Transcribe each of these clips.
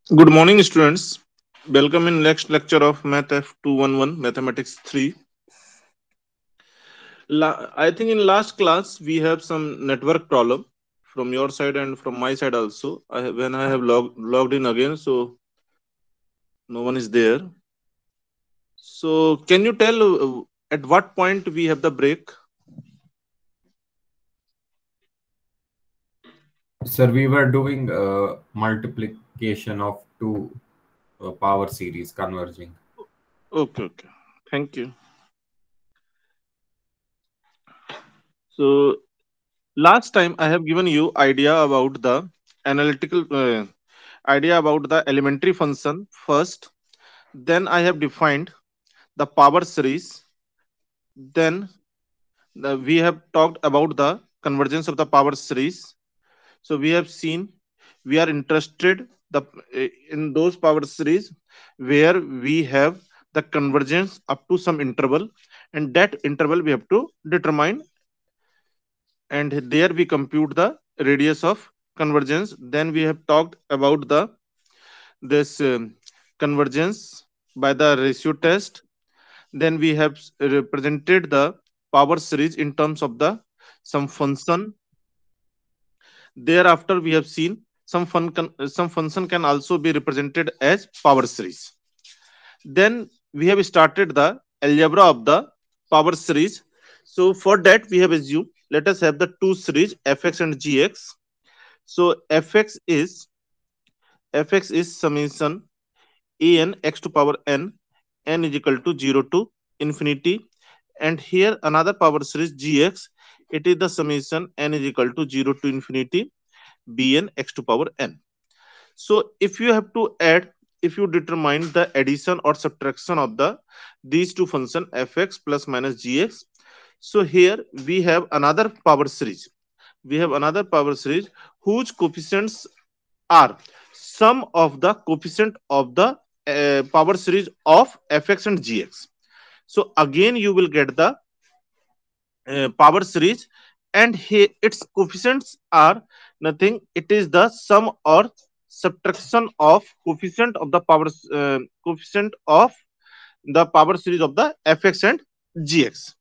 Good morning, students. Welcome in next lecture of Math F211 Mathematics 3. I think in last class we have some network problem from your side and from my side also. When I have logged in again, so no one is there. So can you tell at what point we have the break? Sir, we were doing multiplication of two power series converging. Okay, okay. Thank you. So last time I have given you idea about the analytical idea about the elementary function first. Then I have defined the power series. Then we have talked about the convergence of the power series. So we have seen we are interested in those power series where we have the convergence up to some interval, and that interval we have to determine, and there we compute the radius of convergence. Then we have talked about the this convergence by the ratio test. Then we have represented the power series in terms of the some function. Thereafter, we have seen some function can also be represented as power series. Then we have started the algebra of the power series. So for that, we have assumed let us have the two series fx and gx. So fx is summation an x to power n is equal to 0 to infinity, and here another power series gx, it is the summation n is equal to 0 to infinity bn x to power n. So if you have to add, if you determine the addition or subtraction of the these two function fx plus minus gx, so here we have another power series, whose coefficients are sum of the coefficient of the power series of fx and gx. So again you will get the power series, and here its coefficients are nothing, it is the sum or subtraction of coefficient of the power series of the fx and gx.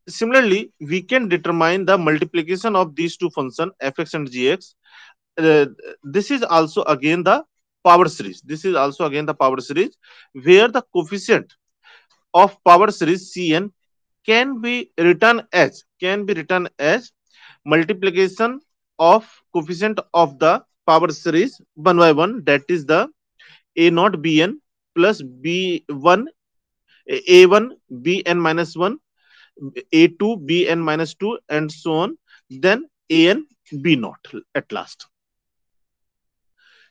Similarly, we can determine the multiplication of these two functions fx and gx. uh, this is also again the power series where the coefficient of power series cn can be written as multiplication of coefficient of the power series one by one, that is the a naught bn plus b1 a1 bn minus 1 a2 bn minus 2 and so on, then an b naught at last.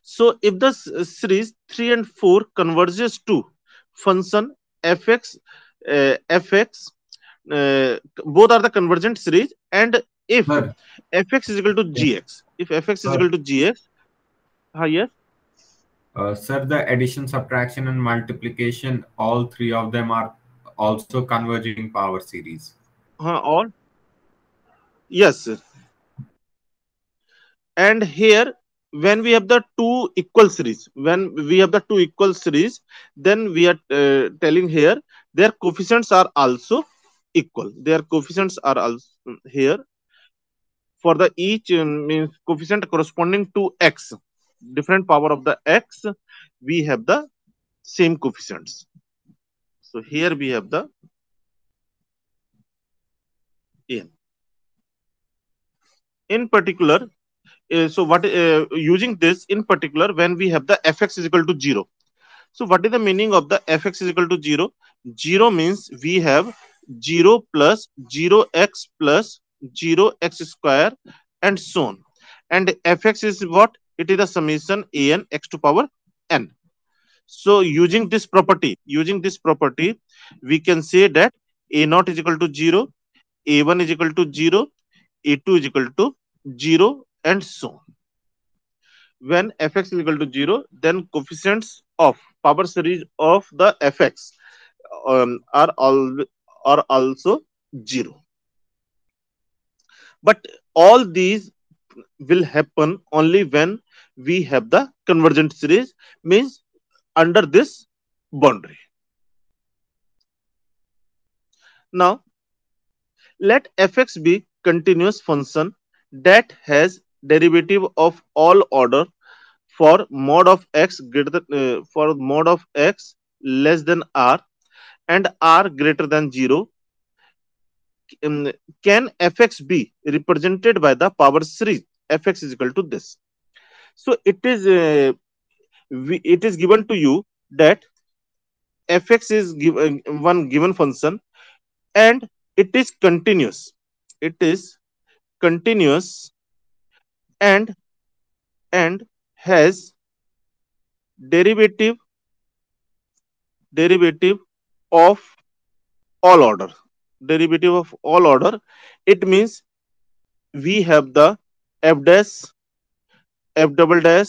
So if the series 3 and 4 converges to function fx, both are the convergent series, and if Sir, fx is equal to yes, gx, if fx is sir, equal to gx, yes, sir, the addition, subtraction, and multiplication, all three of them are also converging power series. or yes, and here when we have the two equal series, then we are telling here their coefficients are also equal, their coefficients are also here for the each means coefficient corresponding to x, different power of the x, we have the same coefficients. So here we have the n. In particular, so what using this in particular, when we have the fx is equal to 0, so what is the meaning of the fx is equal to 0? 0 means we have 0 plus 0x plus 0x square and so on, and fx is what, it is the summation an x to power n. So using this property, we can say that a naught is equal to 0, a1 is equal to 0, a2 is equal to 0 and so on. When fx is equal to 0, then coefficients of power series of the fx are all are also 0. But all these will happen only when we have the convergent series, means under this boundary. Now let fx be continuous function that has derivative of all order for mod of x greater than, for mod of x less than r and r greater than 0. um, can fx be represented by the power series fx is equal to this? So it is given to you that fx is given one given function and it is continuous. It is continuous and and has derivative derivative of all order. Derivative of all order. It means we have the f dash, f double dash,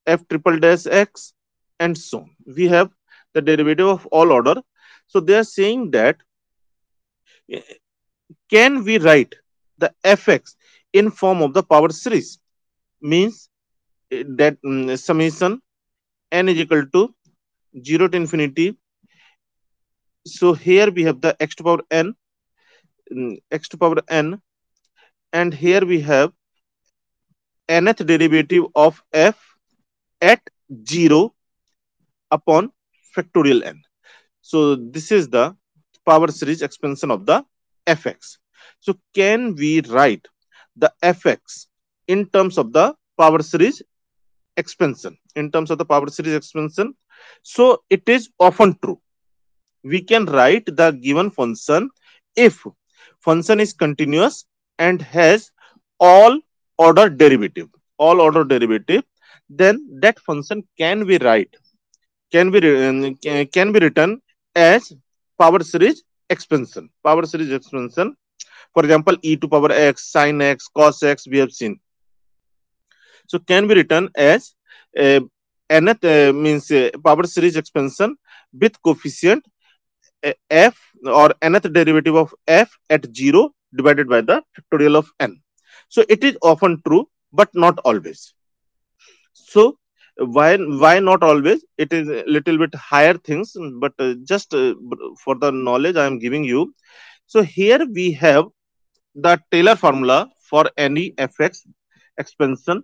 f triple dash x, and so on. We have the derivative of all order. So they are saying that eh, can we write the fx in form of the power series? Means that summation n is equal to 0 to infinity. So here we have the x to power n, x to power n, and here we have nth derivative of f at 0 upon factorial n. So this is the power series expansion of the fx. So can we write the fx in terms of the power series expansion? In terms of the power series expansion, so it is often true. We can write the given function if function is continuous and has all order derivative. All order derivative, then that function can be write can be written as power series expansion. Power series expansion. For example, e to power x, sin x, cos x, we have seen. So can be written as uh, nth means power series expansion with coefficient f or nth derivative of f at 0 divided by the factorial of n. So it is often true, but not always. So why not always? It is a little bit higher things, but just for the knowledge I am giving you. So here we have the Taylor formula for any fx expansion.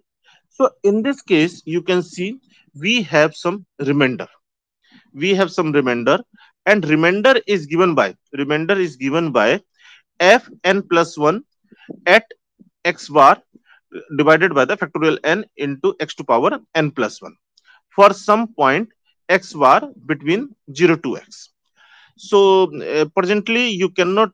So in this case, you can see we have some remainder. We have some remainder, and remainder is given by f n plus 1 at x bar divided by the factorial n into x to power n plus 1 for some point x bar between 0 to x. So presently you cannot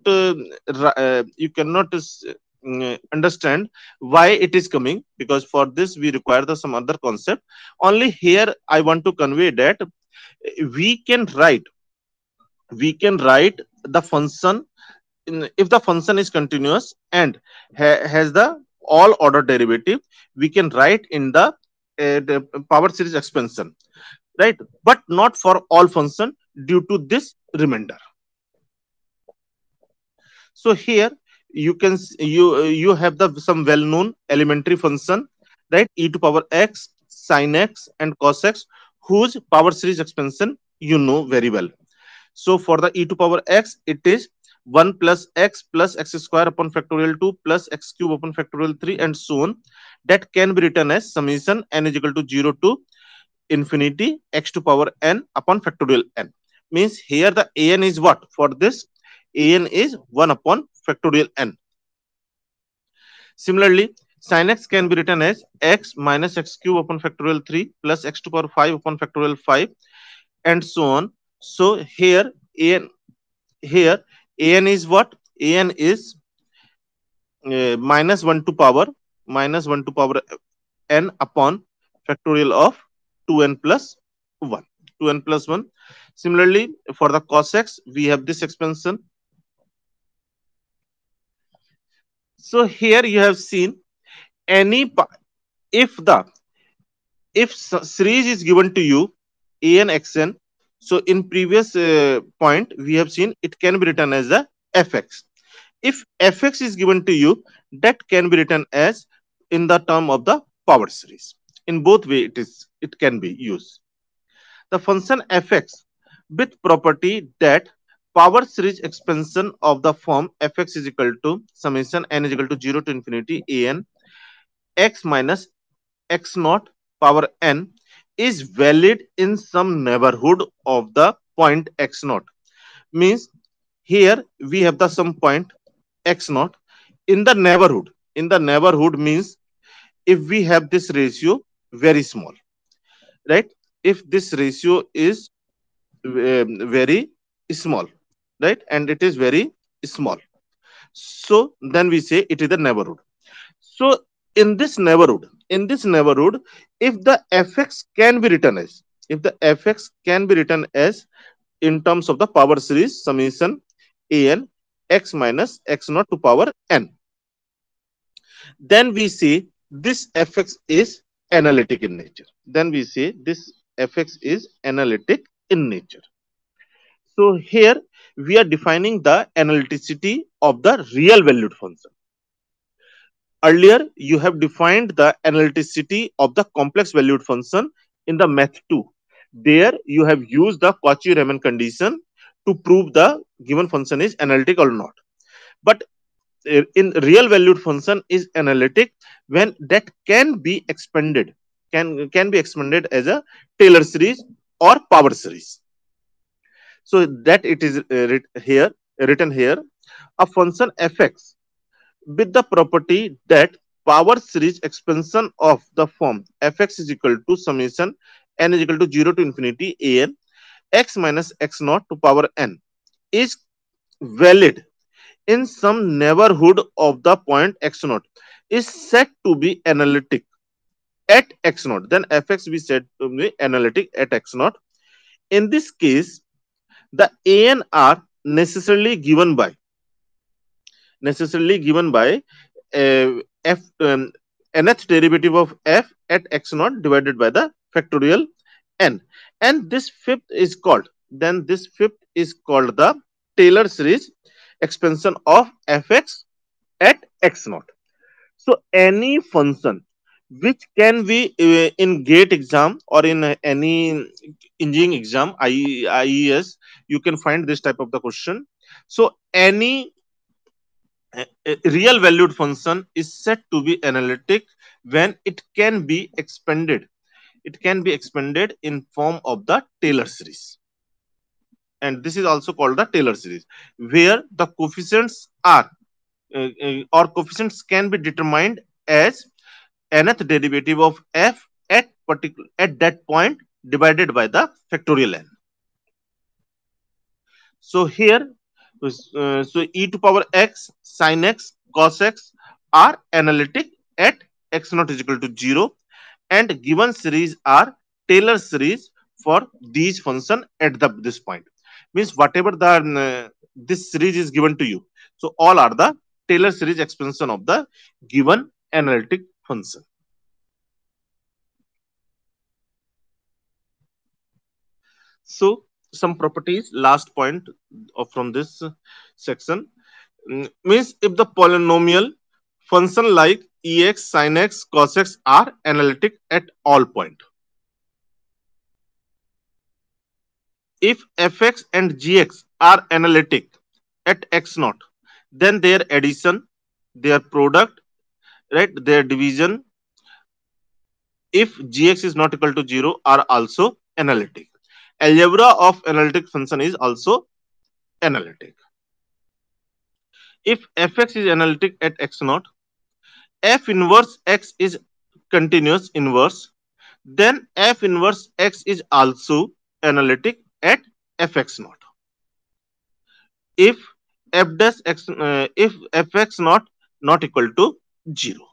understand why it is coming, because for this we require the some other concept. Only here I want to convey that we can write the function if the function is continuous and has the all order derivative, we can write in the power series expansion, right? But not for all function due to this remainder. So here you have the some well known elementary function, right? E to power x, sin x, and cos x, whose power series expansion you know very well. So for the e to power x, it is 1 plus x square upon factorial 2 plus x cube upon factorial 3 and so on. That can be written as summation n is equal to 0 to infinity x to power n upon factorial n. Means here the an is what? For this, an is 1 upon factorial n. Similarly, sin x can be written as x minus x cube upon factorial 3 plus x to power 5 upon factorial 5 and so on. So here an is what? An is minus 1 to power n upon factorial of 2n plus 1. 2n plus 1. Similarly, for the cos x, we have this expansion. So here you have seen any if the series is given to you an xn. So in previous point we have seen it can be written as a fx. If fx is given to you, that can be written as in the term of the power series. In both way it can be used. The function fx with property that power series expansion of the form fx is equal to summation n is equal to 0 to infinity an x minus x naught power n is valid in some neighborhood of the point x naught. Means here we have the some point x naught in the neighborhood. In the neighborhood means if we have this ratio very small, right? If this ratio is very small, right, and it is very small, so then we say it is the neighborhood. So in this neighborhood, if the fx can be written as, if the fx can be written as in terms of the power series summation an x minus x naught to power n, then we say this fx is analytic in nature. Then we say this fx is analytic in nature. So here we are defining the analyticity of the real valued function. Earlier you have defined the analyticity of the complex valued function in the math 2. There you have used the Cauchy-Riemann condition to prove the given function is analytic or not. But in real valued function is analytic when that can be expanded, can be expanded as a Taylor series or power series. So that it is written here a function fx with the property that power series expansion of the form fx is equal to summation n is equal to 0 to infinity an x minus x naught to power n is valid in some neighborhood of the point x naught is said to be analytic at x naught. Then fx we said to be analytic at x naught. In this case, the an are necessarily given by f nth derivative of f at x naught divided by the factorial n, and this fifth is called the Taylor series expansion of fx at x naught. So any function which can be in gate exam or in any engineering exam, IES, you can find this type of the question. So any real valued function is said to be analytic when it can be expanded. It can be expanded in form of the Taylor series, and this is also called the Taylor series, where the coefficients are or coefficients can be determined as nth derivative of f at that point divided by the factorial n. So here, so e to power x, sin x, cos x are analytic at x naught is equal to 0, and given series are Taylor series for these function at this point. Means whatever the this series is given to you, so all are the Taylor series expansion of the given analytic function. So some properties, last point from this section. Means if the polynomial function like ex, sin x, cos x are analytic at all point. If fx and gx are analytic at x naught, then their addition, their product, right, their division, if gx is not equal to 0, are also analytic. Algebra of analytic function is also analytic. If fx is analytic at x naught, f inverse x is continuous inverse, then f inverse x is also analytic at fx naught. If if fx not equal to 0.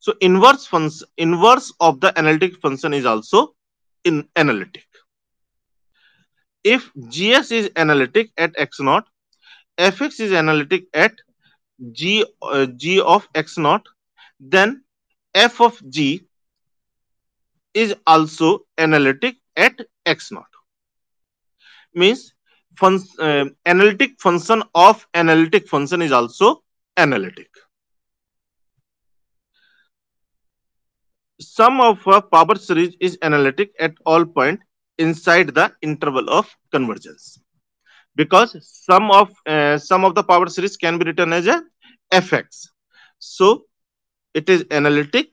So inverse of the analytic function is also in analytic. If gx is analytic at x naught, fx is analytic at g of x naught, then f of g is also analytic at x naught. Means analytic function of analytic function is also analytic. Sum of a power series is analytic at all point inside the interval of convergence, because sum of the power series can be written as a fx. So it is analytic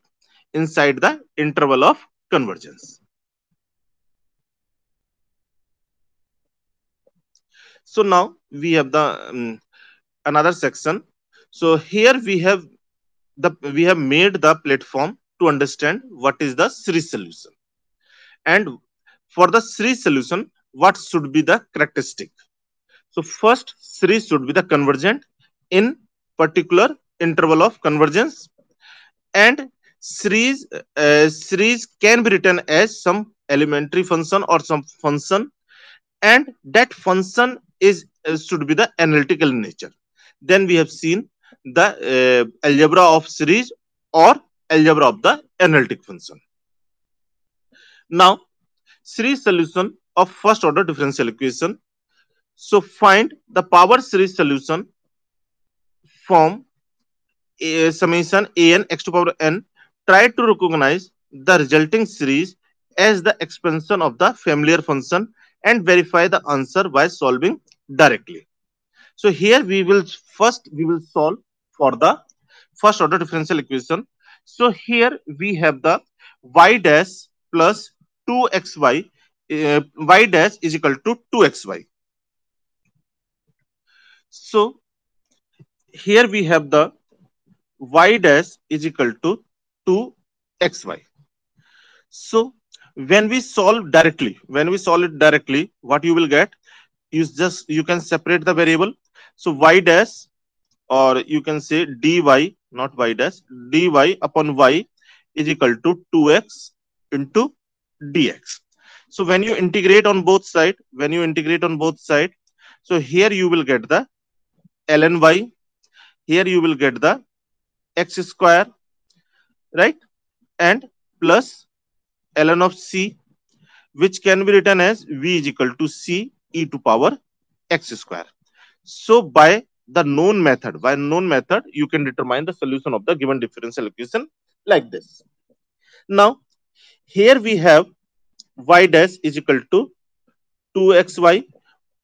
inside the interval of convergence. So now we have the another section. So here we have made the platform to understand what is the series solution, and for the series solution what should be the characteristic. So first, series should be the convergent in particular interval of convergence, and series can be written as some elementary function or some function, and that function is should be the analytical in nature. Then we have seen the algebra of series or algebra of the analytic function. Now, series solution of first order differential equation. So find the power series solution from summation an x to power n. Try to recognize the resulting series as the expansion of the familiar function and verify the answer by solving directly. So here we will solve for the first order differential equation. So here we have the y dash plus 2xy, y dash is equal to 2xy. So here we have the y dash is equal to 2xy. So when we solve it directly, what you will get is just you can separate the variable. So y dash, or you can say dy, not y dash, dy upon y is equal to 2x into dx. So when you integrate on both side, so here you will get the ln y, here you will get the x square, right? And plus ln of c, which can be written as v is equal to c e to power x square. So by known method, you can determine the solution of the given differential equation like this. Now, here we have y dash is equal to 2xy,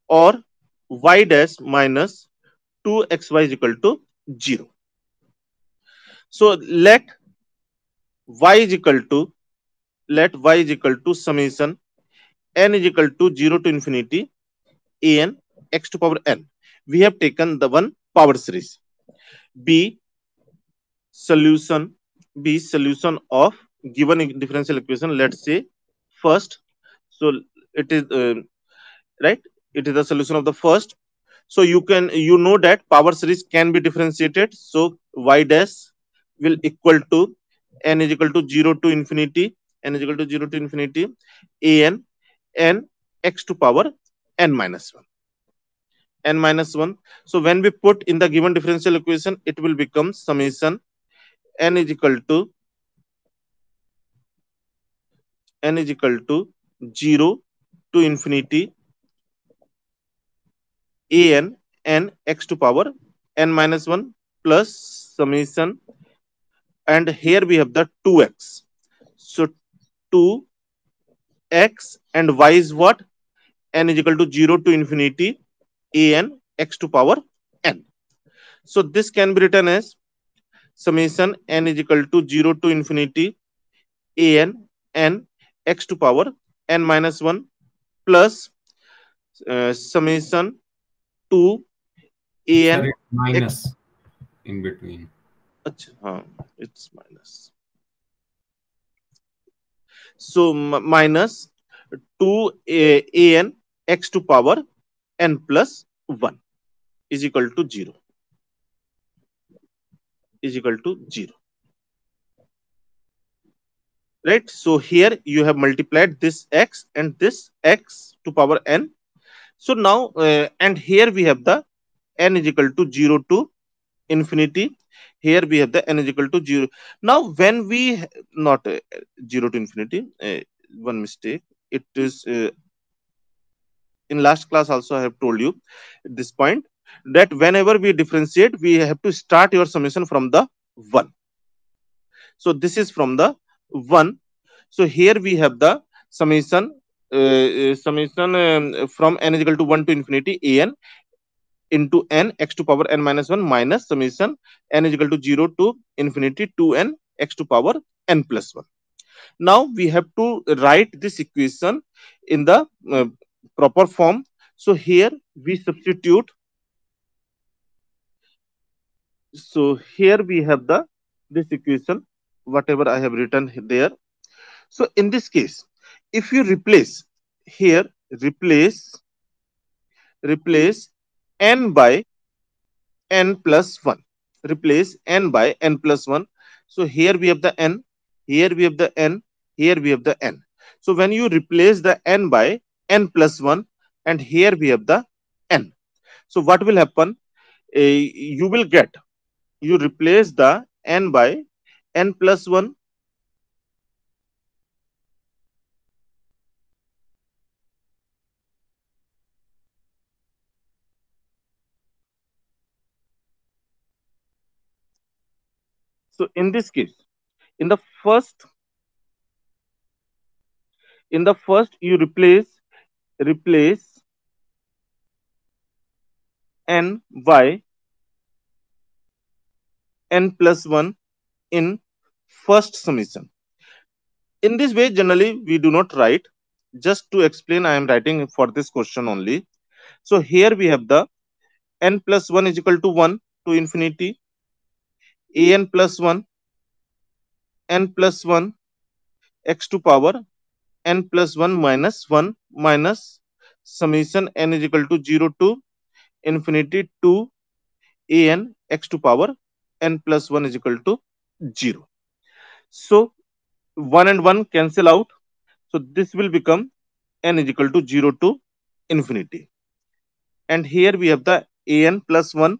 or y dash minus 2xy is equal to 0. So y is equal to let y is equal to summation n is equal to 0 to infinity an x to power n. We have taken the one power series. B solution solution of given differential equation. Let's say first. So it is right. It is the solution of the first. So you know that power series can be differentiated. So y dash will equal to n is equal to 0 to infinity, n is equal to 0 to infinity an n x to power n minus 1, n minus 1. So when we put in the given differential equation, it will become summation n is equal to 0 to infinity an n x to power n minus 1 plus summation, and here we have the 2x. So 2x and y is what? N is equal to 0 to infinity an x to power n. So this can be written as summation n is equal to 0 to infinity an n x to power n minus 1 plus summation 2 Sir, an it's x. minus in between. Achha, it's minus. So minus 2 an x to power n plus 1 is equal to 0, is equal to 0, right? So here you have multiplied this x and this x to power n. So now and here we have the n is equal to 0 to infinity. Here we have the n is equal to 0. Now when we not 0 to infinity, one mistake. It is in last class also I have told you at this point that whenever we differentiate, we have to start your summation from the 1. So this is from the 1. So here we have the summation summation from n is equal to 1 to infinity an into n x to power n minus 1 minus summation n is equal to 0 to infinity 2n x to power n plus 1. Now we have to write this equation in the uh, proper form. So here we substitute. So here we have the this equation, whatever I have written there. So in this case, if you replace here, replace n by n plus 1. Replace n by n plus 1. So here we have the n, here we have the n, here we have the n. So when you replace the n by n plus 1 and here we have the n. So what will happen? You will get, you replace the n by n plus 1. So in this case, in the first, you replace n by n plus 1 in first summation. In this way, generally we do not write. Just to explain, I am writing for this question only. So here we have the n plus 1 is equal to 1 to infinity an plus 1 n plus 1 x to power n plus 1 minus 1 minus summation n is equal to 0 to infinity 2 an x to power n plus 1 is equal to 0. So 1 and 1 cancel out. So this will become n is equal to 0 to infinity. And here we have the an plus 1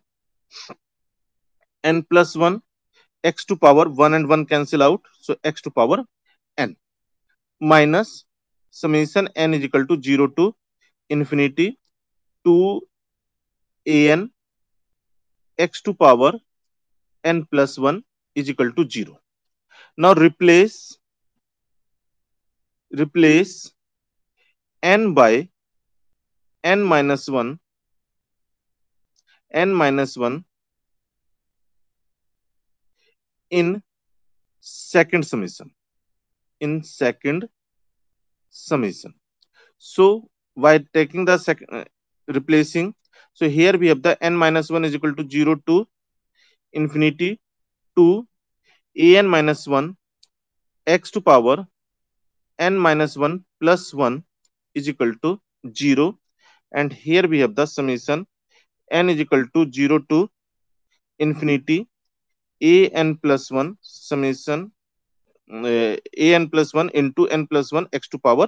n plus 1 x to power 1 and 1 cancel out. So x to power n minus summation n is equal to 0 to infinity 2 an x to power n plus 1 is equal to 0. Now replace n by n minus 1 in second summation. In second summation. So by taking the second replacing, so here we have the n minus 1 is equal to 0 to infinity 2 an minus 1 x to power n minus 1 plus 1 is equal to 0. And here we have the summation n is equal to 0 to infinity an plus 1 summation an plus 1 into n plus 1 x to power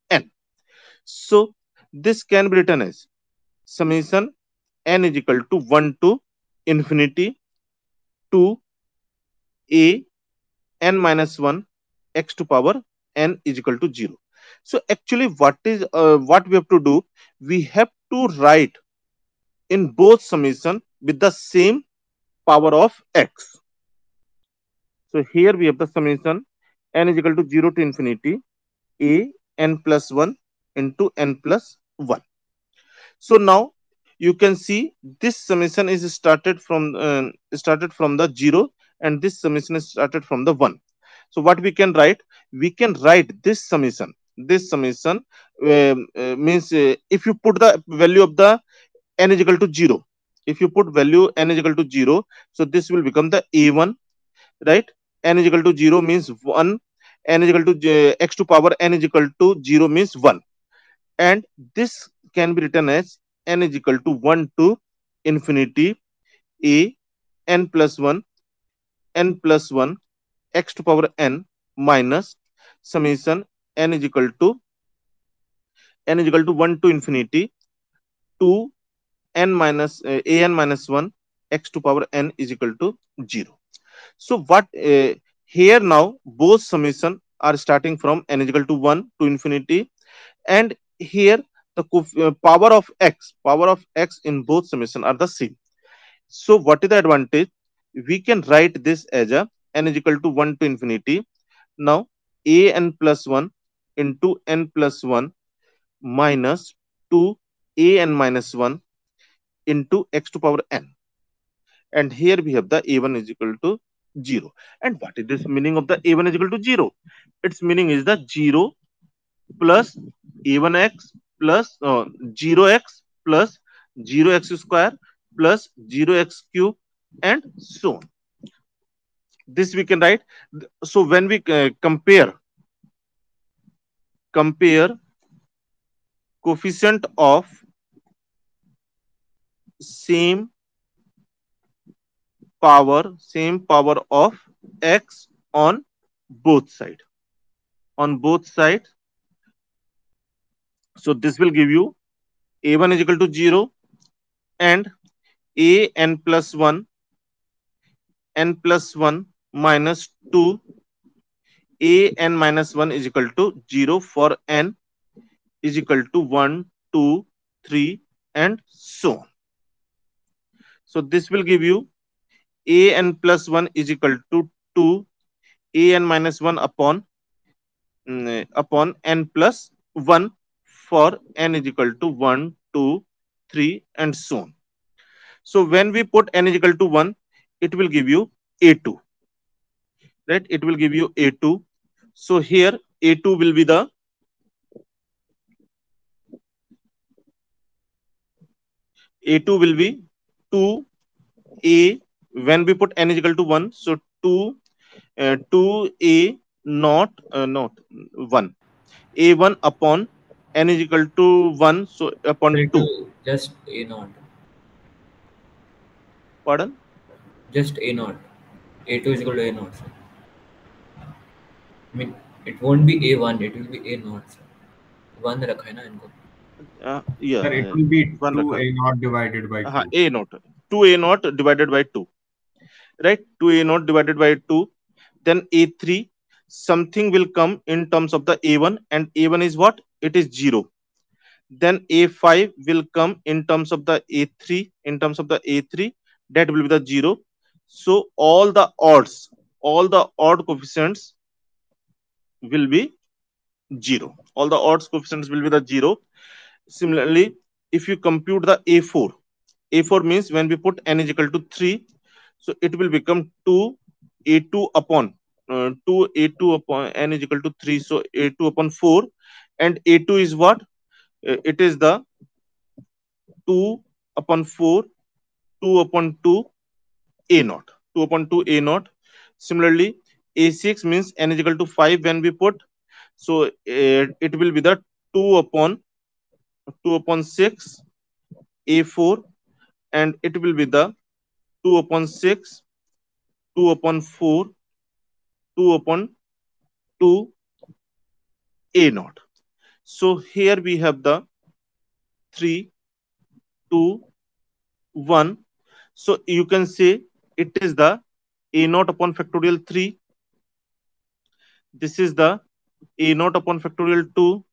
n. So this can be written as summation n is equal to 1 to infinity 2 a n minus 1 x to power n is equal to 0. So actually what we have to do, we have to write in both summation with the same power of x. So here we have the summation n is equal to 0 to infinity a n plus 1 into n plus 1. So now you can see this summation is started from the 0 and this summation is started from the 1. So what we can write? We can write this summation. This summation means if you put the value of the n is equal to 0. If you put value n is equal to 0, so this will become the a1, right? N is equal to 0 means 1. N is equal to x to power n is equal to 0 means 1. And this can be written as n is equal to 1 to infinity a n plus 1 n plus 1 x to power n minus summation n is equal to 1 to infinity 2 n minus an minus 1 x to power n is equal to 0. So what here now both summation are starting from n is equal to 1 to infinity, and here the power of x in both summation are the same. So what is the advantage? We can write this as a n is equal to 1 to infinity Now a n plus 1 into n plus 1 minus 2 a n minus 1 into x to power n. And here we have the a1 is equal to 0. And what is this meaning of the a1 is equal to 0? Its meaning is the 0 plus a1x plus 0x plus 0x square plus 0x cube and so on. This we can write. So when we compare coefficient of same power of x on both side on both sides. So this will give you a1 is equal to 0 and a n plus 1 n plus 1 minus 2 a n minus 1 is equal to 0 for n is equal to 1, 2, 3 and so on. So this will give you a n plus 1 is equal to 2 a n minus 1 upon n plus 1 for n is equal to 1, 2, 3 and so on. So when we put n is equal to 1, it will give you a2, right? It will give you a2. So here a2 will be the a2 will be 2a when we put n is equal to 1. So 2a not 1 a1 upon n is equal to 1, so So upon it 2. will just A naught. Pardon? Just A naught. A2 is equal to A naught, sir. I mean, it won't be A1, it will be A naught, sir. 1 रखा है ना इनको. Yeah, Sir, it will be 1 2 rakha a naught divided by hai. 2. A naught 2a naught divided by 2, right? 2a naught divided by 2. Then a3 something will come in terms of the a1, and a1 is what? It is 0. Then a5 will come in terms of the a3, that will be the 0. So all the odd coefficients will be 0. All the odd coefficients will be the 0. Similarly, if you compute the a4 means when we put n is equal to 3, so it will become 2 a2 upon 2 a2 upon n is equal to 3, so a2 upon 4. And a2 is what? It is the 2 upon 4, 2 upon 2 a naught, 2 upon 2 a naught. Similarly, a6 means n is equal to 5 when we put, so it will be the 2 upon 6 a4, and it will be the 2 upon 6, 2 upon 4, 2 upon 2 a naught. So here we have the 3, 2, 1. So you can say it is the a naught upon factorial 3. This is the a naught upon factorial 2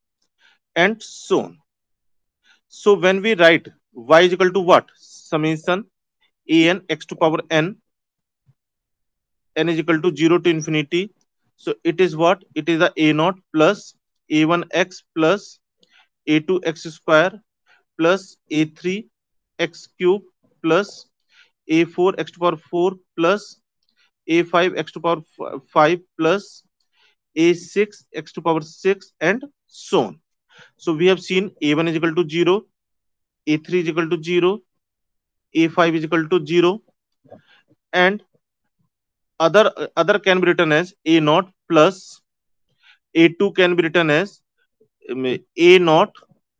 and so on. So when we write y is equal to what? Summation a n x to power n is equal to 0 to infinity. So it is what? It is the a naught plus a1x plus a2x square plus a3 x cube plus a4 x to power 4 plus a5 x to power 5 plus a6 x to power 6 and so on. So we have seen a1 is equal to 0, a3 is equal to 0, a5 is equal to 0, and other can be written as a naught plus a2 can be written as a naught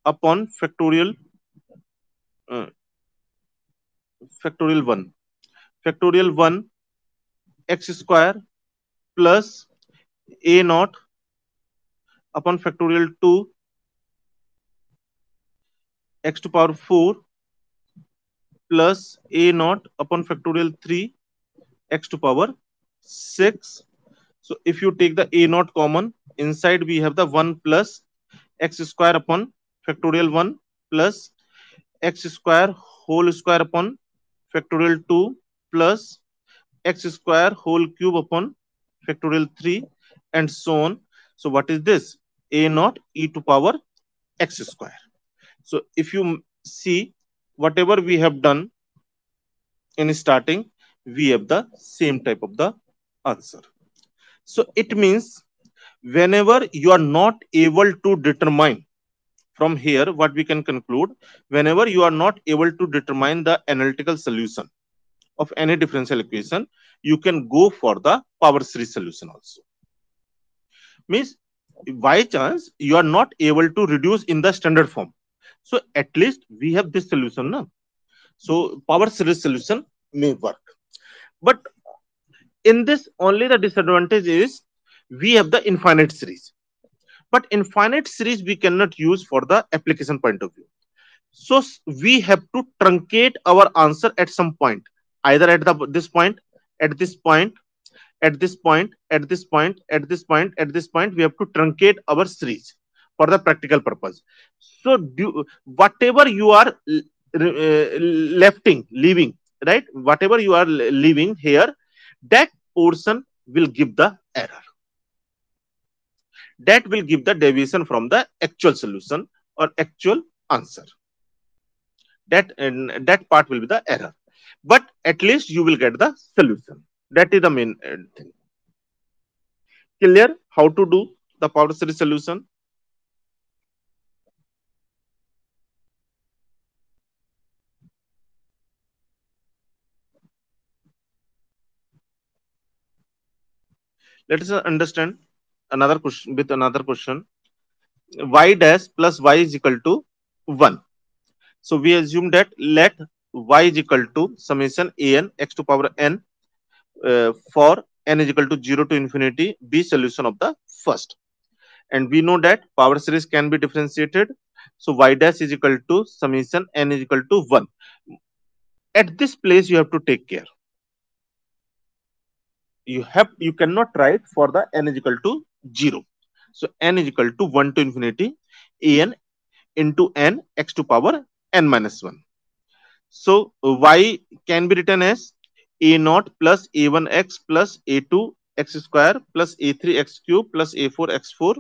upon uh, factorial 1, factorial 1 x square plus a naught upon factorial 2 x to power 4 plus a naught upon factorial 3 x to power 6. So if you take the a naught common, inside we have the 1 plus x square upon factorial 1 plus x square whole square upon factorial 2 plus x square whole cube upon factorial 3 and so on. So what is this? A naught e to power x square. So if you see whatever we have done in starting, we have the same type of the answer. So it means whenever you are not able to determine, from here what we can conclude, whenever you are not able to determine the analytical solution of any differential equation, you can go for the power series solution also. Means by chance you are not able to reduce in the standard form, so at least we have this solution now. So power series solution may work. But in this only the disadvantage is we have the infinite series. But infinite series we cannot use for the application point of view. So we have to truncate our answer at some point, either at the this point, at this point, at this point, at this point, at this point, at this point. We have to truncate our series for the practical purpose. So whatever you are leaving, right? Whatever you are leaving here, that portion will give the error. That will give the deviation from the actual solution or actual answer. That part will be the error. But at least you will get the solution. That is the main thing. Clear how to do the power series solution? Let us understand another question with another question. Y dash plus y is equal to 1. So we assume that let y is equal to summation an x to power n for n is equal to 0 to infinity be solution of the first. And we know that power series can be differentiated. So y dash is equal to summation n is equal to 1. At this place you have to take care. You cannot write for the n is equal to 0. So n is equal to 1 to infinity an into n x to power n minus 1. So y can be written as a naught plus a1 x plus a2 x square plus a3 x cube plus a4 x4,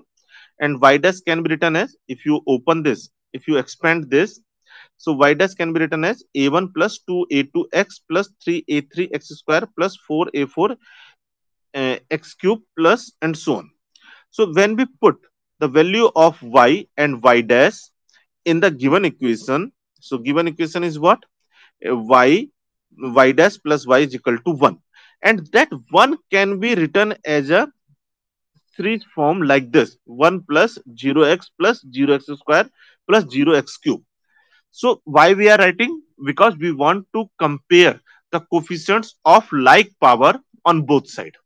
and y dash can be written as, if you open this, if you expand this, so y dash can be written as a1 plus 2 a2 x plus 3 a3 x square plus 4 a4 x cube plus and so on. So when we put the value of y and y dash in the given equation, so given equation is what? Y dash plus y is equal to 1, and that 1 can be written as a series form like this: 1 plus 0x plus 0x square plus 0x cube. So why we are writing? Because we want to compare the coefficients of like power on both sides,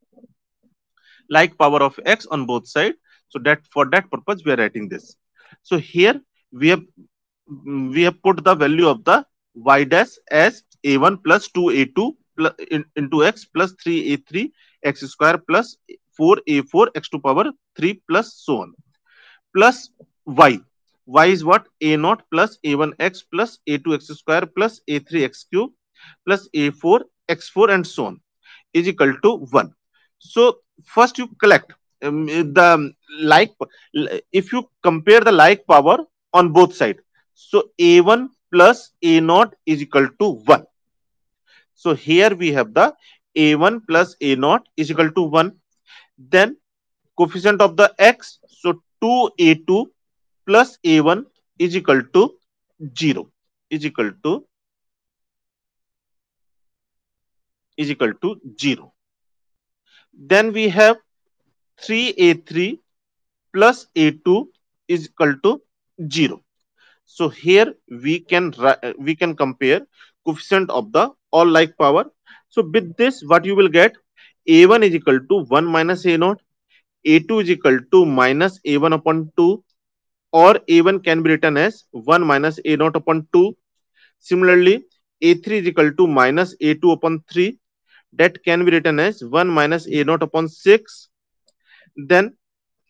like power of x on both sides. So that for that purpose we are writing this. So here we have put the value of the y dash as a1 plus 2 a2 plus into x plus 3 a3 x square plus 4 a4 x to power 3 plus so on, plus y. Y is what? A naught plus a1 x plus a2 x square plus a3 x cube plus a4 x4 and so on is equal to 1. So first you collect the like, if you compare the like power on both sides, so a1 plus a naught is equal to 1. So here we have the a1 plus a naught is equal to 1. Then coefficient of the x, so 2a2 plus a1 is equal to 0, is equal to 0. Then we have 3a3 plus a2 is equal to 0. So here we can compare coefficient of the all like power. So with this what you will get, a1 is equal to 1 minus a naught, a2 is equal to minus a1 upon 2, or a1 can be written as 1 minus a naught upon 2. Similarly, a3 is equal to minus a2 upon 3, that can be written as 1 minus a naught upon 6. Then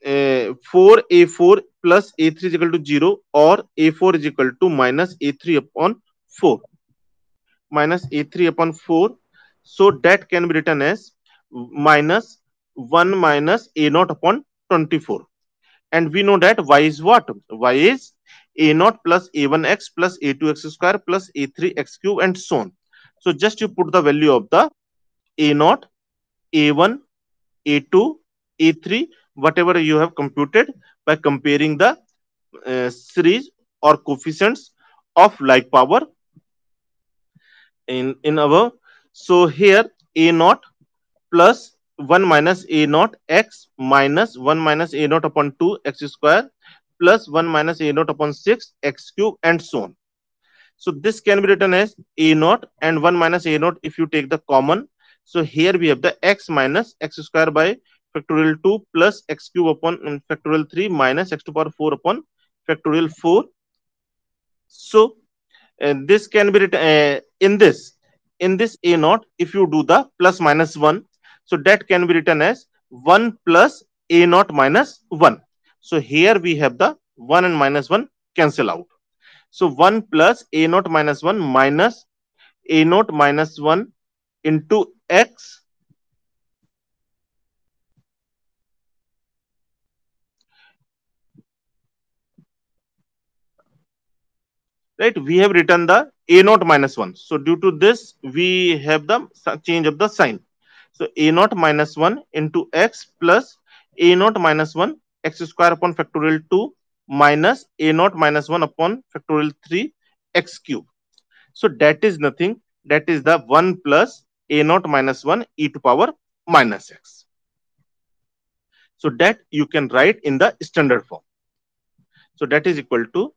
4a4 plus a3 is equal to 0, or a4 is equal to minus a3 upon 4, minus a3 upon 4. So that can be written as minus 1 minus a naught upon 24. And we know that y is what? Y is a naught plus a1x plus a2x square plus a3x cube and so on. So just you put the value of the a naught, a1, a2, a3, whatever you have computed by comparing the series or coefficients of like power in our. So here a naught plus 1 minus a naught x minus 1 minus a naught upon 2 x square plus 1 minus a naught upon 6 x cube and so on. So this can be written as a naught and 1 minus a naught if you take the common. So here we have the x minus x square by factorial 2 plus x cube upon factorial 3 minus x to the power 4 upon factorial 4. So this can be written in this a naught. If you do the plus minus 1, so that can be written as 1 plus a naught minus 1. So here we have the 1 and minus 1 cancel out. So 1 plus a naught minus 1 minus a naught minus 1 into x, right? We have written the a naught minus 1. So due to this, we have the change of the sign. So a naught minus 1 into x plus a naught minus 1 x square upon factorial 2 minus a naught minus 1 upon factorial 3 x cube. So that is nothing. That is the 1 plus a naught minus 1 e to power minus x. So that you can write in the standard form. So that is equal to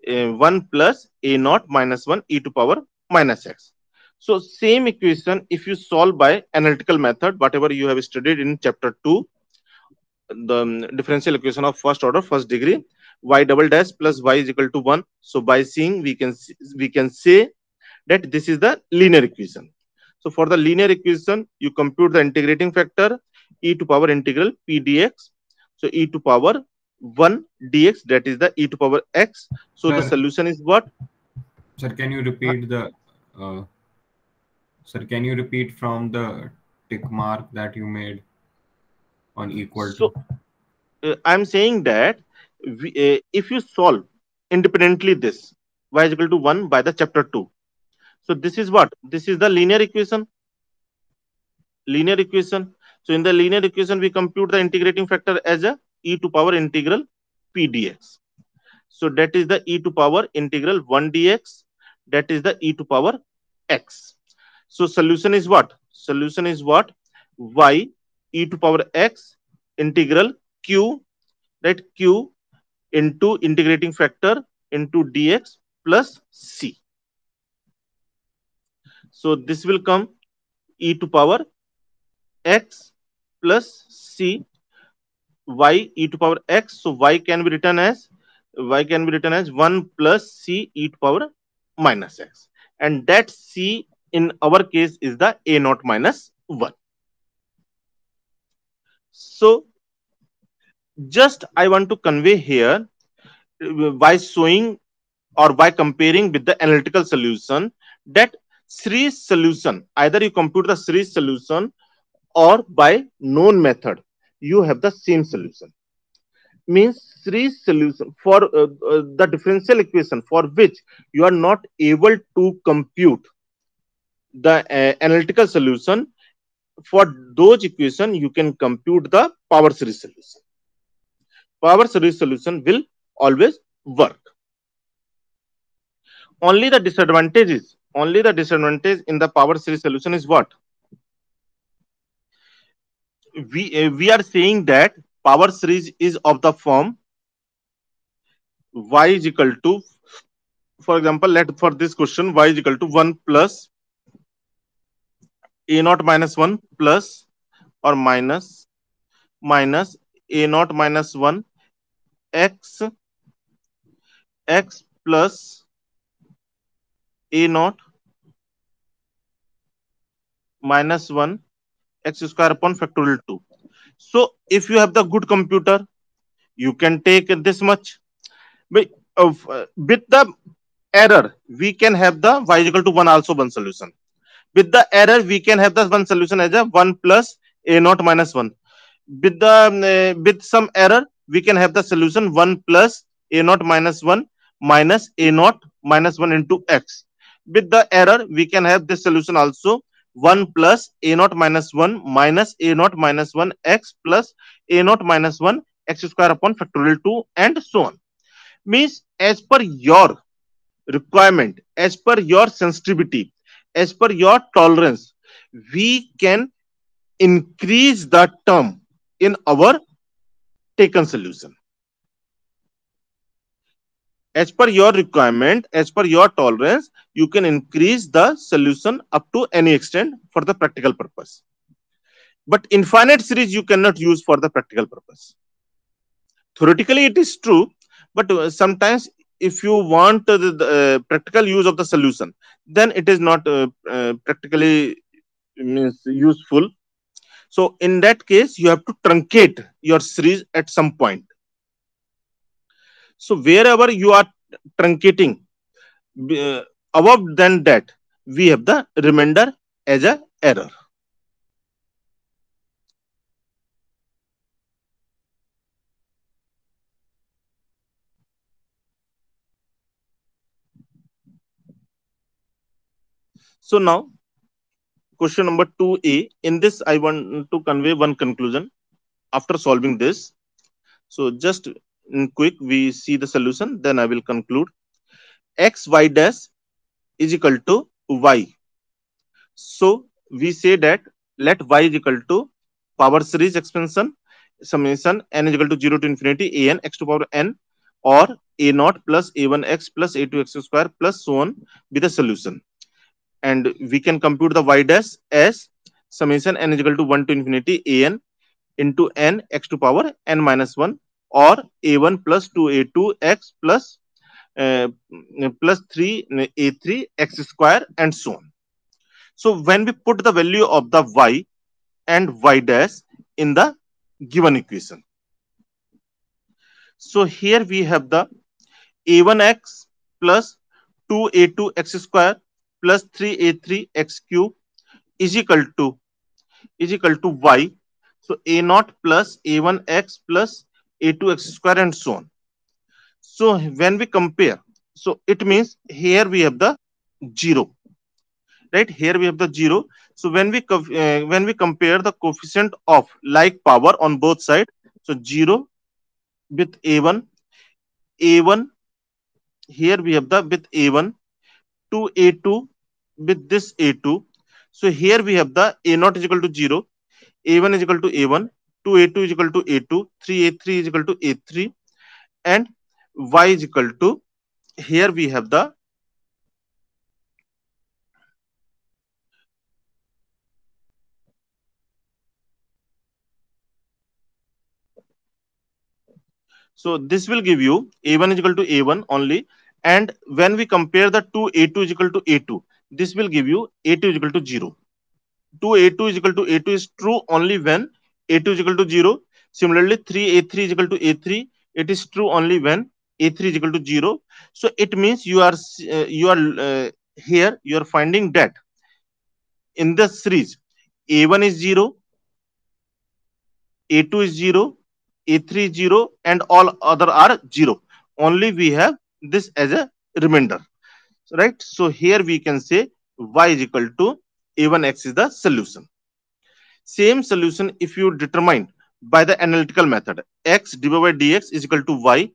1 plus a naught minus 1 e to power minus x. So same equation, if you solve by analytical method, whatever you have studied in chapter 2, the differential equation of first order, first degree, y double dash plus y is equal to 1. So by seeing, we can say that this is the linear equation. So for the linear equation, you compute the integrating factor e to power integral p dx. So e to power 1 dx, that is the e to power x. So the Sir, solution is what? sir, can you repeat the uh, sir, can you repeat from the tick mark that you made on equal So to? I'm saying that if you solve independently this y is equal to 1 by the chapter 2. So this is what? This is the linear equation. Linear equation. So in the linear equation, we compute the integrating factor as a e to power integral p dx. So that is the e to power integral 1 dx. That is the e to power x. So solution is what? Solution is what? Y e to power x integral q, right? Q into integrating factor into dx plus c. So this will come e to power x plus c y e to power x. So y can be written as 1 plus c e to power minus x, and that c in our case is the a naught minus 1. So just I want to convey here by showing or by comparing with the analytical solution that series solution, either you compute the series solution or by known method, you have the same solution. Means series solution for the differential equation for which you are not able to compute the analytical solution, for those equation you can compute the power series solution. Power series solution will always work. Only the disadvantage in the power series solution is what? We are saying that power series is of the form y is equal to, for example, let for this question y is equal to 1 plus a naught minus 1 plus or minus a naught minus 1 x plus a naught minus 1 x square upon factorial 2. So if you have the good computer, you can take this much. But with the error, we can have the y is equal to 1 also one solution. With the error, we can have the one solution as a 1 plus a naught minus 1. with the with some error, we can have the solution 1 plus a naught minus 1 minus a naught minus 1 into x. With the error, we can have this solution also 1 plus a naught minus 1 minus a naught minus 1 x plus a naught minus 1 x square upon factorial 2 and so on. Means as per your requirement, as per your sensitivity, as per your tolerance, we can increase the term in our taken solution. As per your requirement, as per your tolerance, you can increase the solution up to any extent for the practical purpose. But infinite series you cannot use for the practical purpose. Theoretically it is true, but sometimes if you want the practical use of the solution, then it is not practically means useful. So in that case, you have to truncate your series at some point. So wherever you are truncating above than that, we have the remainder as a error. So now question number 2a. In this, I want to convey one conclusion after solving this. So just in quick, we see the solution, then I will conclude. X y dash is equal to y. So we say that let y is equal to power series expansion summation n is equal to 0 to infinity a n x to power n or a naught plus a1 x plus a2 x square plus so on be the solution. And we can compute the y dash as summation n is equal to 1 to infinity a n into n x to power n minus 1 or a1 plus 2a2 x plus 3 a3 x square and so on. So when we put the value of the y and y dash in the given equation, so here we have the a1x plus 2a2 x square plus 3a3 x cube is equal to y. So a naught plus a1x plus a2 x square and so on. So when we compare, so it means here we have the 0, right? Here we have the 0. So when we compare the coefficient of like power on both sides, so 0 with a1 here we have the with a1 to a2 with this a2. So here we have the a naught is equal to 0, a1 is equal to a1, 2a2 is equal to a2, 3a3 is equal to a3, and y is equal to, here we have the so this will give you a1 is equal to a1 only, and when we compare the two a2 is equal to a2, this will give you a2 is equal to 0. 2a2 is equal to a2 is true only when a2 is equal to 0. Similarly, 3a3 is equal to a3. It is true only when a3 is equal to 0. So it means you are here you are finding that in the series a1 is 0, a2 is 0, a3 is 0, and all other are 0. Only we have this as a remainder, right? So here we can say y is equal to a1x is the solution. Same solution if you determine by the analytical method x dy by dx is equal to y,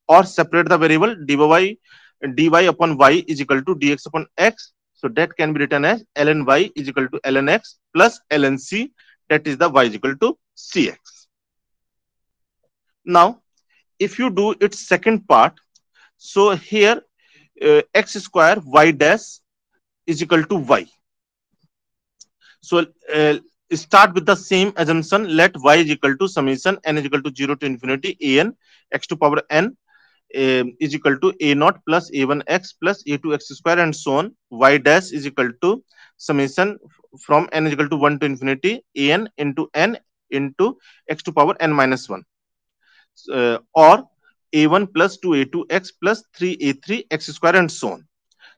or separate the variable dy upon y is equal to dx upon x. So that can be written as ln y is equal to ln x plus ln c, that is the y is equal to cx. Now if you do its second part, so here x square y dash is equal to y. So start with the same assumption. Let y is equal to summation n is equal to 0 to infinity a n x to power n is equal to a naught plus a1 x plus a2 x square and so on. Y dash is equal to summation from n is equal to 1 to infinity a n into x to power n minus 1 or a1 plus 2a2 x plus 3a3 x square and so on.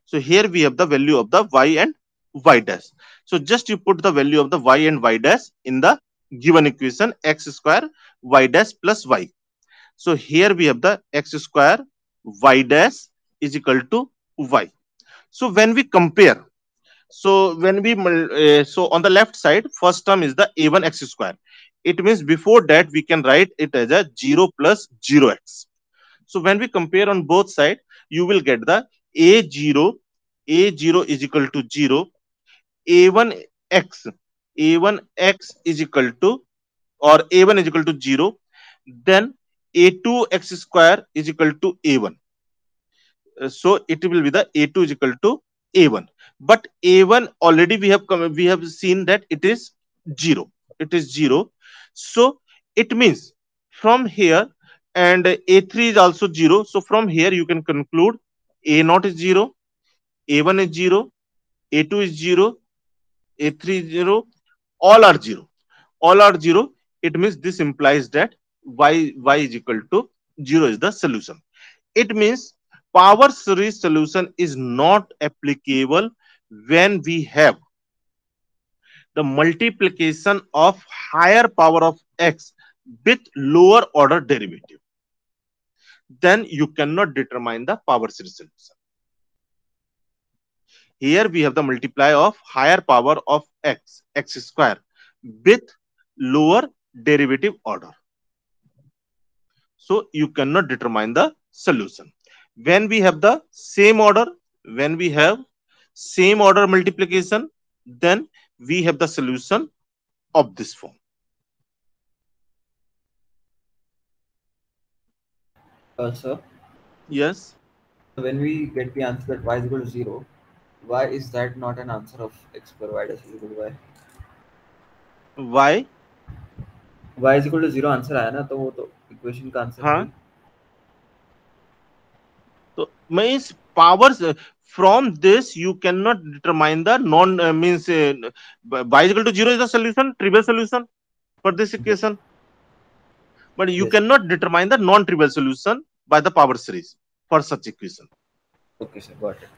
So here we have the value of the y and y dash. So just you put the value of the y and y dash in the given equation x square y dash plus y. So here we have the x square y dash is equal to y. So when we compare, so when we so on the left side, first term is the a1 x square. It means before that we can write it as a 0 plus 0x. So when we compare on both sides, you will get the a0 is equal to 0, a1x a1x is equal to, or a1 is equal to 0, then a2 x square is equal to a1. So it will be the a2 is equal to a1, but a1 already we have seen that it is 0, it is 0. So it means from here, and a3 is also 0, so from here you can conclude a0 is 0, a1 is 0, a2 is 0, a3 is 0, all are 0, all are 0. It means this implies that y is equal to 0 is the solution. It means power series solution is not applicable when we have the multiplication of higher power of x with lower order derivative. Then you cannot determine the power series solution. Here we have the multiply of higher power of x square with lower derivative order. So you cannot determine the solution. When we have the same order, when we have same order multiplication, then we have the solution of this form. Sir, Yes. when we get the answer that y is equal to 0, why is that not an answer of x square y dash is equal to y? Why? y is equal to 0 answer आया ना, तो वो तो equation का answer हाँ. नहीं. So means powers from this you cannot determine the non means y is equal to 0 is the solution, trivial solution for this equation. But you Yes. cannot determine the non-trivial solution by the power series for such equation. Okay, sir, got it.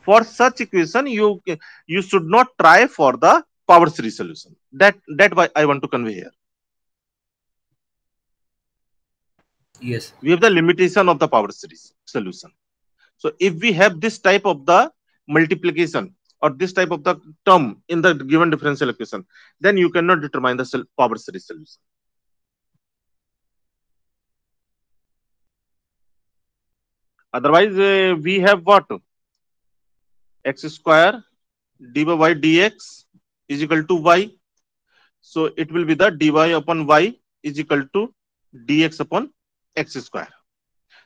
For such equation, you should not try for the power series solution. That why I want to convey here. Yes. We have the limitation of the power series solution. So if we have this type of the multiplication or this type of the term in the given differential equation, then you cannot determine the power series solution. Otherwise, we have what? X square dy by dx is equal to y. So it will be the dy upon y is equal to dx upon x square.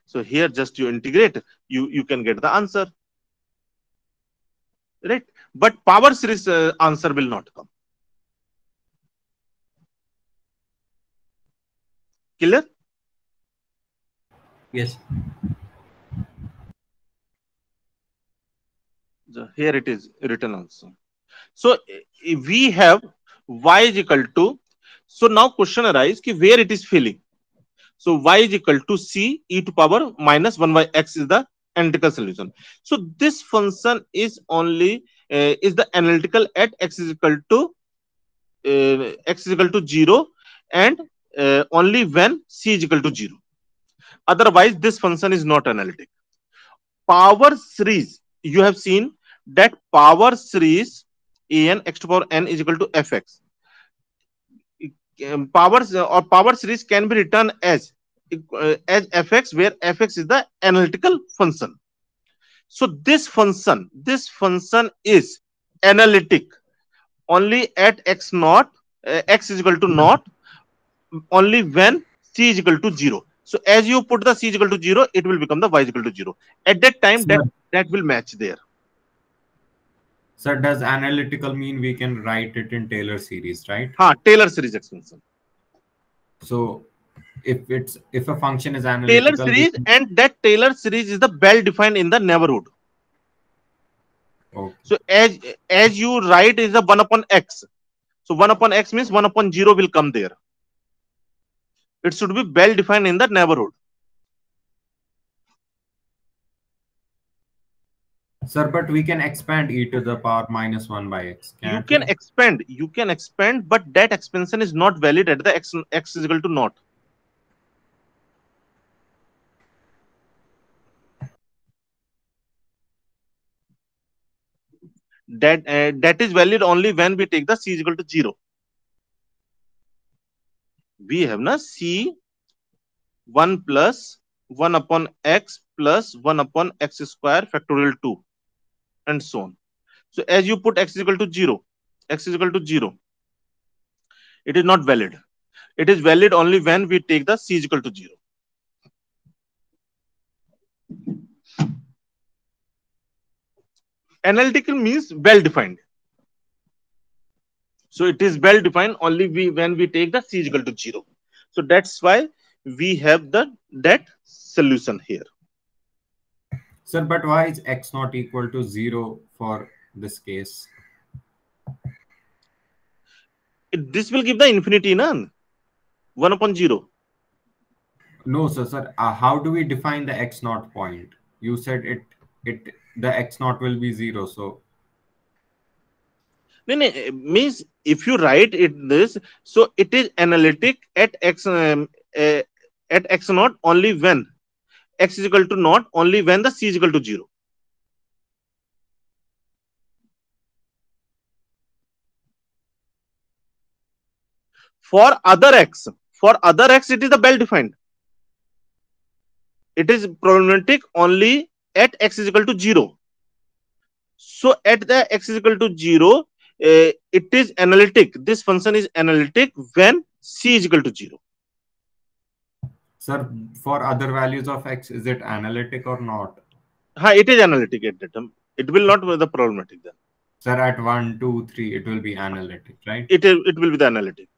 So here just you integrate, you can get the answer, right? But power series answer will not come. Clear? Yes. So here it is written also. So we have y is equal to, so now question arises ki where it is filling. So y is equal to c e to power minus 1 by x is the analytical solution. So this function is only is the analytical at x is equal to 0 and only when c is equal to 0. Otherwise, this function is not analytic. Power series, you have seen that power series an x to power n is equal to fx. Powers or power series can be written as fx, where fx is the analytical function. So this function is analytic only at x naught, x is equal to naught, only when c is equal to 0. So as you put the c is equal to 0, it will become the y is equal to 0. At that time, Sir, that will match there. sir, does analytical mean we can write it in Taylor series, right? Taylor series expansion. So if a function is Taylor analytical, series, and that Taylor series is the well defined in the neighborhood. okay. So as you write is a 1 upon x. So 1 upon x means 1 upon 0 will come there. It should be well defined in the neighborhood. Sir, but we can expand e to the power minus 1 by x, can't we? You can expand, but that expansion is not valid at the x is equal to naught. That is valid only when we take the c is equal to 0. We have na c 1 plus 1 upon x plus 1 upon x square factorial 2 and so on. So as you put x is equal to 0, x is equal to 0, it is not valid. It is valid only when we take the c is equal to 0. Analytical means well defined. So it is well defined only when we take the c is equal to 0. So that's why we have that solution here. Sir, but why is x not equal to 0 for this case? This will give the infinity, na? 1 upon 0. No, sir. How do we define the x naught point? You said the x naught will be 0. So No, no, means if you write it this, so it is analytic at x naught only when x is equal to naught, only when the c is equal to 0. For other x, it is the well defined. It is problematic only at x is equal to 0. So at the x is equal to 0, it is analytic. This function is analytic when c is equal to 0. sir, for other values of x, is it analytic or not? It is analytic at that time. It will not be the problematic then. Sir, at 1, 2, 3, it will be analytic, right? It will be the analytic.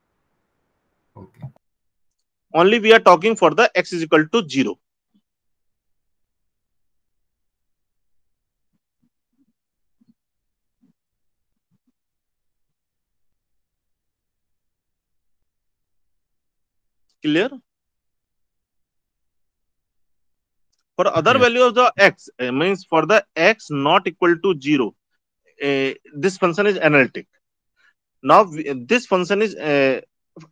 Okay. Only we are talking for the x is equal to 0. Clear? For other Yes. value of the x, means for the x not equal to 0, this function is analytic. Now this function is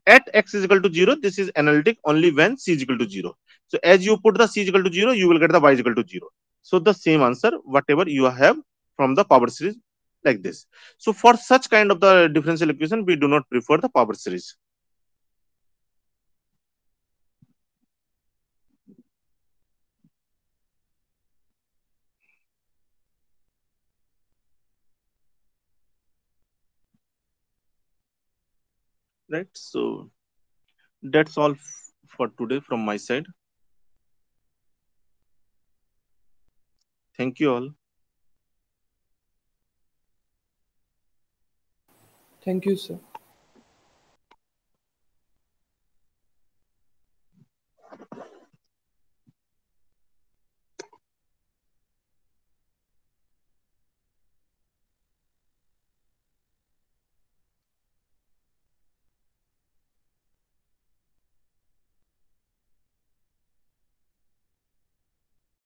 at x is equal to 0, this is analytic only when c is equal to 0. So as you put the c is equal to 0, you will get the y is equal to 0. So the same answer whatever you have from the power series, like this. So for such kind of the differential equation, we do not prefer the power series. Right? So that's all for today from my side. Thank you all. Thank you, sir.